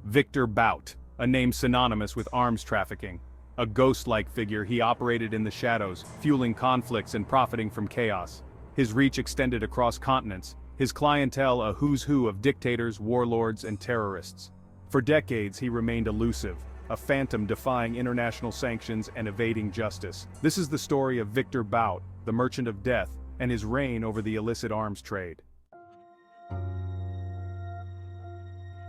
Viktor Bout, a name synonymous with arms trafficking. A ghost-like figure, he operated in the shadows, fueling conflicts and profiting from chaos. His reach extended across continents, his clientele a who's who of dictators, warlords, and terrorists. For decades he remained elusive, a phantom defying international sanctions and evading justice. This is the story of Viktor Bout, the Merchant of Death, and his reign over the illicit arms trade.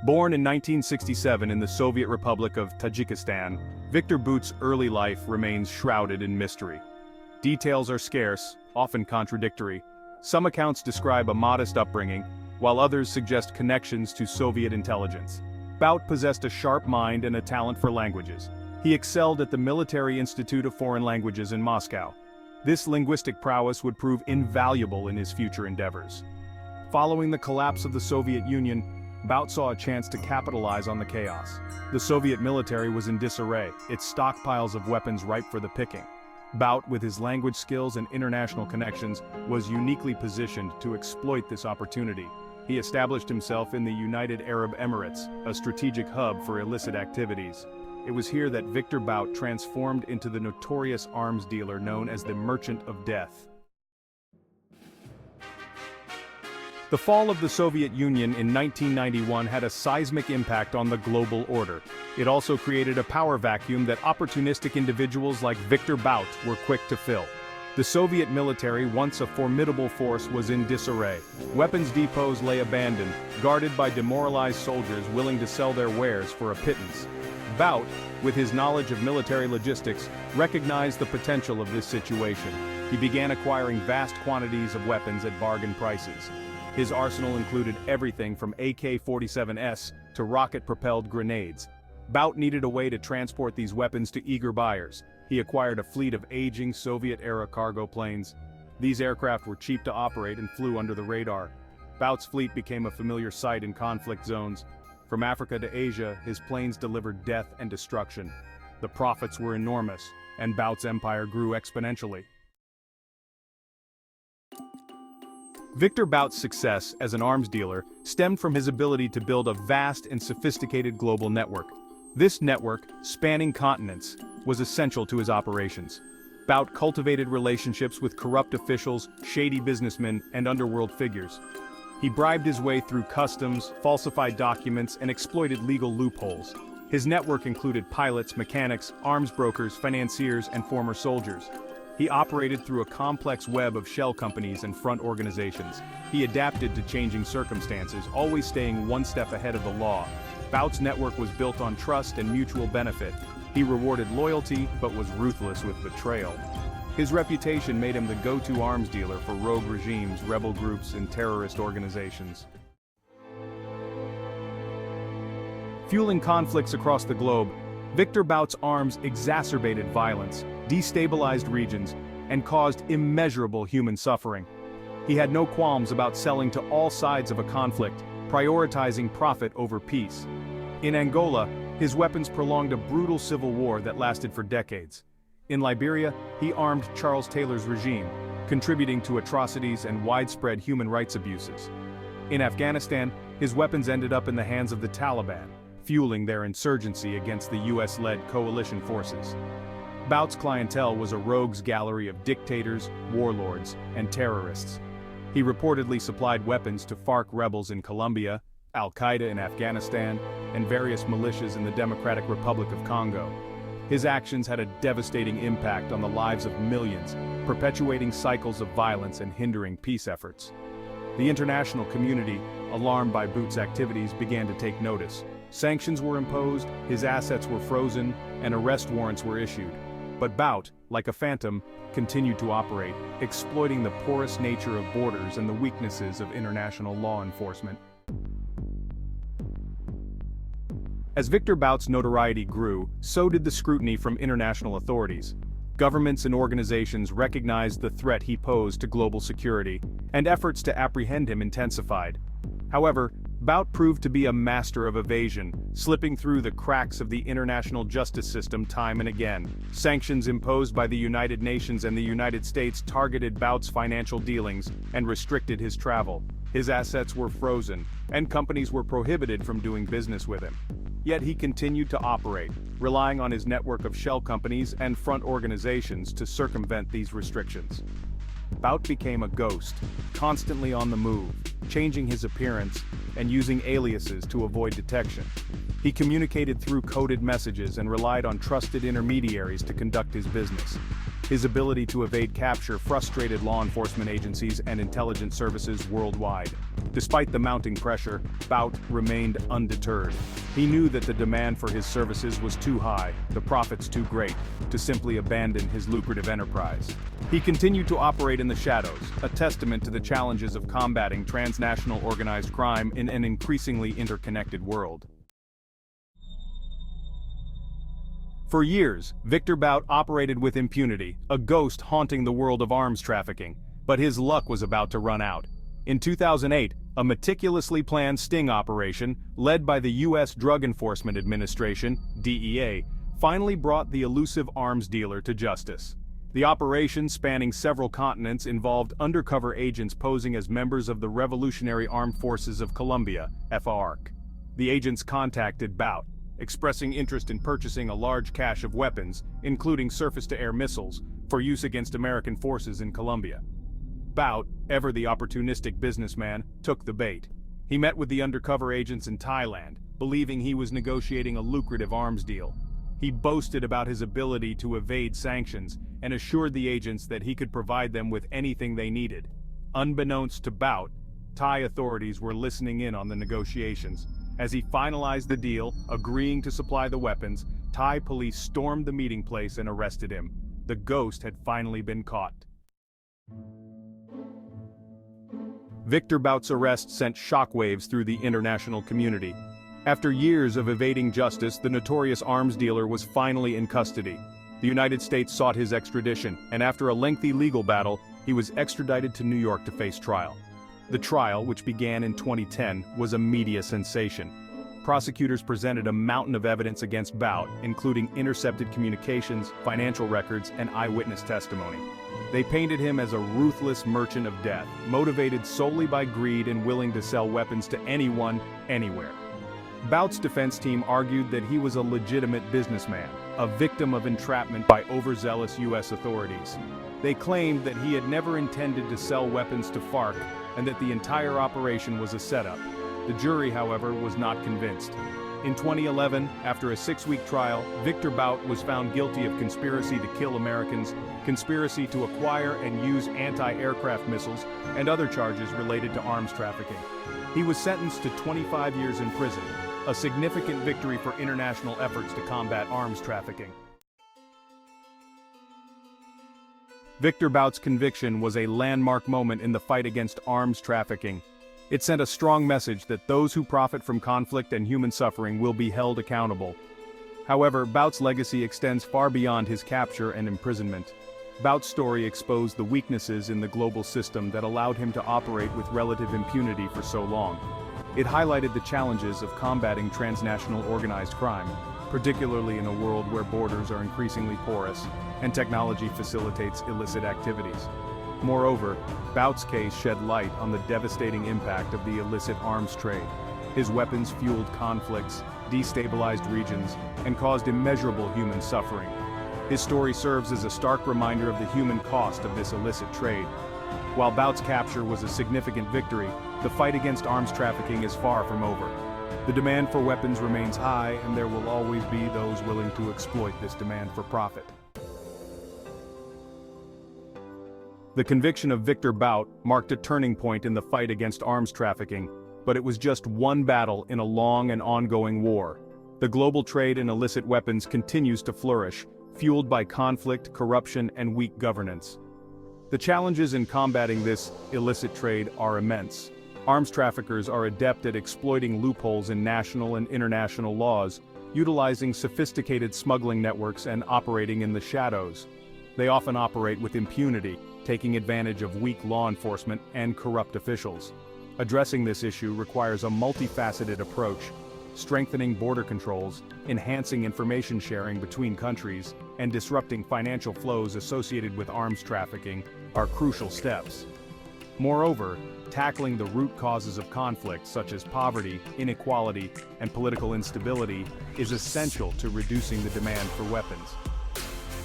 Born in 1967 in the Soviet Republic of Tajikistan, Viktor Bout's early life remains shrouded in mystery. Details are scarce, often contradictory. Some accounts describe a modest upbringing, while others suggest connections to Soviet intelligence. Bout possessed a sharp mind and a talent for languages. He excelled at the Military Institute of Foreign Languages in Moscow. This linguistic prowess would prove invaluable in his future endeavors. Following the collapse of the Soviet Union, Bout saw a chance to capitalize on the chaos. The Soviet military was in disarray, its stockpiles of weapons ripe for the picking. Bout, with his language skills and international connections, was uniquely positioned to exploit this opportunity. He established himself in the United Arab Emirates, a strategic hub for illicit activities. It was here that Viktor Bout transformed into the notorious arms dealer known as the Merchant of Death. The fall of the Soviet Union in 1991 had a seismic impact on the global order. It also created a power vacuum that opportunistic individuals like Viktor Bout were quick to fill. The Soviet military, once a formidable force, was in disarray. Weapons depots lay abandoned, guarded by demoralized soldiers willing to sell their wares for a pittance. Bout, with his knowledge of military logistics, recognized the potential of this situation. He began acquiring vast quantities of weapons at bargain prices. His arsenal included everything from AK-47s to rocket-propelled grenades. Bout needed a way to transport these weapons to eager buyers. He acquired a fleet of aging Soviet-era cargo planes. These aircraft were cheap to operate and flew under the radar. Bout's fleet became a familiar sight in conflict zones. From Africa to Asia, his planes delivered death and destruction. The profits were enormous, and Bout's empire grew exponentially. Viktor Bout's success as an arms dealer stemmed from his ability to build a vast and sophisticated global network. This network, spanning continents, was essential to his operations. Bout cultivated relationships with corrupt officials, shady businessmen, and underworld figures. He bribed his way through customs, falsified documents, and exploited legal loopholes. His network included pilots, mechanics, arms brokers, financiers, and former soldiers. He operated through a complex web of shell companies and front organizations. He adapted to changing circumstances, always staying one step ahead of the law. Bout's network was built on trust and mutual benefit. He rewarded loyalty, but was ruthless with betrayal. His reputation made him the go-to arms dealer for rogue regimes, rebel groups, and terrorist organizations. Fueling conflicts across the globe, Viktor Bout's arms exacerbated violence, destabilized regions, and caused immeasurable human suffering. He had no qualms about selling to all sides of a conflict, prioritizing profit over peace. In Angola, his weapons prolonged a brutal civil war that lasted for decades. In Liberia, he armed Charles Taylor's regime, contributing to atrocities and widespread human rights abuses. In Afghanistan, his weapons ended up in the hands of the Taliban, fueling their insurgency against the US-led coalition forces. Bout's clientele was a rogues gallery of dictators, warlords, and terrorists. He reportedly supplied weapons to FARC rebels in Colombia, Al-Qaeda in Afghanistan, and various militias in the Democratic Republic of Congo. His actions had a devastating impact on the lives of millions, perpetuating cycles of violence and hindering peace efforts. The international community, alarmed by Bout's activities, began to take notice. Sanctions were imposed, his assets were frozen, and arrest warrants were issued. But Bout, like a phantom, continued to operate, exploiting the porous nature of borders and the weaknesses of international law enforcement. As Viktor Bout's notoriety grew, so did the scrutiny from international authorities. Governments and organizations recognized the threat he posed to global security, and efforts to apprehend him intensified. However, Bout proved to be a master of evasion, slipping through the cracks of the international justice system time and again. Sanctions imposed by the United Nations and the United States targeted Bout's financial dealings and restricted his travel. His assets were frozen, and companies were prohibited from doing business with him. Yet he continued to operate, relying on his network of shell companies and front organizations to circumvent these restrictions. Bout became a ghost, constantly on the move, changing his appearance and using aliases to avoid detection. He communicated through coded messages and relied on trusted intermediaries to conduct his business. His ability to evade capture frustrated law enforcement agencies and intelligence services worldwide. Despite the mounting pressure, Bout remained undeterred. He knew that the demand for his services was too high, the profits too great, to simply abandon his lucrative enterprise. He continued to operate in the shadows, a testament to the challenges of combating transnational organized crime in an increasingly interconnected world. For years, Viktor Bout operated with impunity, a ghost haunting the world of arms trafficking, but his luck was about to run out. In 2008, a meticulously planned sting operation, led by the U.S. Drug Enforcement Administration, DEA, finally brought the elusive arms dealer to justice. The operation, spanning several continents, involved undercover agents posing as members of the Revolutionary Armed Forces of Colombia, FARC. The agents contacted Bout, expressing interest in purchasing a large cache of weapons, including surface-to-air missiles, for use against American forces in Colombia. Bout, ever the opportunistic businessman, took the bait. He met with the undercover agents in Thailand, believing he was negotiating a lucrative arms deal. He boasted about his ability to evade sanctions and assured the agents that he could provide them with anything they needed. Unbeknownst to Bout, Thai authorities were listening in on the negotiations. As he finalized the deal, agreeing to supply the weapons, Thai police stormed the meeting place and arrested him. The ghost had finally been caught. Viktor Bout's arrest sent shockwaves through the international community. After years of evading justice, the notorious arms dealer was finally in custody. The United States sought his extradition, and after a lengthy legal battle, he was extradited to New York to face trial. The trial, which began in 2010, was a media sensation. Prosecutors presented a mountain of evidence against Bout, including intercepted communications, financial records, and eyewitness testimony. They painted him as a ruthless merchant of death, motivated solely by greed and willing to sell weapons to anyone, anywhere. Bout's defense team argued that he was a legitimate businessman, a victim of entrapment by overzealous U.S. authorities. They claimed that he had never intended to sell weapons to FARC, and that the entire operation was a setup. The jury, however, was not convinced. In 2011, after a 6-week trial, Viktor Bout was found guilty of conspiracy to kill Americans, conspiracy to acquire and use anti-aircraft missiles, and other charges related to arms trafficking. He was sentenced to 25 years in prison, a significant victory for international efforts to combat arms trafficking. Viktor Bout's conviction was a landmark moment in the fight against arms trafficking. It sent a strong message that those who profit from conflict and human suffering will be held accountable. However, Bout's legacy extends far beyond his capture and imprisonment. Bout's story exposed the weaknesses in the global system that allowed him to operate with relative impunity for so long. It highlighted the challenges of combating transnational organized crime, particularly in a world where borders are increasingly porous and technology facilitates illicit activities. Moreover, Bout's case shed light on the devastating impact of the illicit arms trade. His weapons fueled conflicts, destabilized regions, and caused immeasurable human suffering. His story serves as a stark reminder of the human cost of this illicit trade. While Bout's capture was a significant victory, the fight against arms trafficking is far from over. The demand for weapons remains high, and there will always be those willing to exploit this demand for profit. The conviction of Viktor Bout marked a turning point in the fight against arms trafficking, but it was just one battle in a long and ongoing war. The global trade in illicit weapons continues to flourish, fueled by conflict, corruption, and weak governance. The challenges in combating this illicit trade are immense. Arms traffickers are adept at exploiting loopholes in national and international laws, utilizing sophisticated smuggling networks and operating in the shadows. They often operate with impunity, taking advantage of weak law enforcement and corrupt officials. Addressing this issue requires a multifaceted approach. Strengthening border controls, enhancing information sharing between countries, and disrupting financial flows associated with arms trafficking are crucial steps. Moreover, tackling the root causes of conflict such as poverty, inequality, and political instability is essential to reducing the demand for weapons.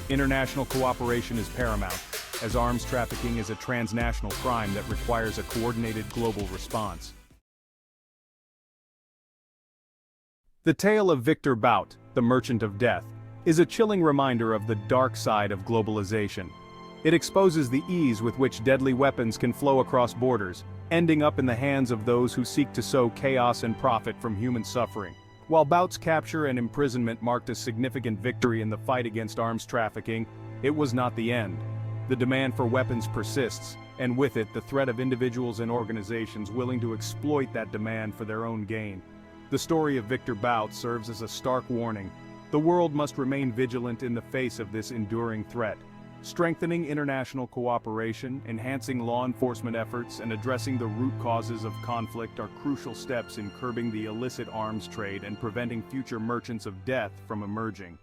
International cooperation is paramount, as arms trafficking is a transnational crime that requires a coordinated global response. The tale of Viktor Bout, the Merchant of Death, is a chilling reminder of the dark side of globalization. It exposes the ease with which deadly weapons can flow across borders, ending up in the hands of those who seek to sow chaos and profit from human suffering. While Bout's capture and imprisonment marked a significant victory in the fight against arms trafficking, it was not the end. The demand for weapons persists, and with it the threat of individuals and organizations willing to exploit that demand for their own gain. The story of Viktor Bout serves as a stark warning. The world must remain vigilant in the face of this enduring threat. Strengthening international cooperation, enhancing law enforcement efforts, and addressing the root causes of conflict are crucial steps in curbing the illicit arms trade and preventing future merchants of death from emerging.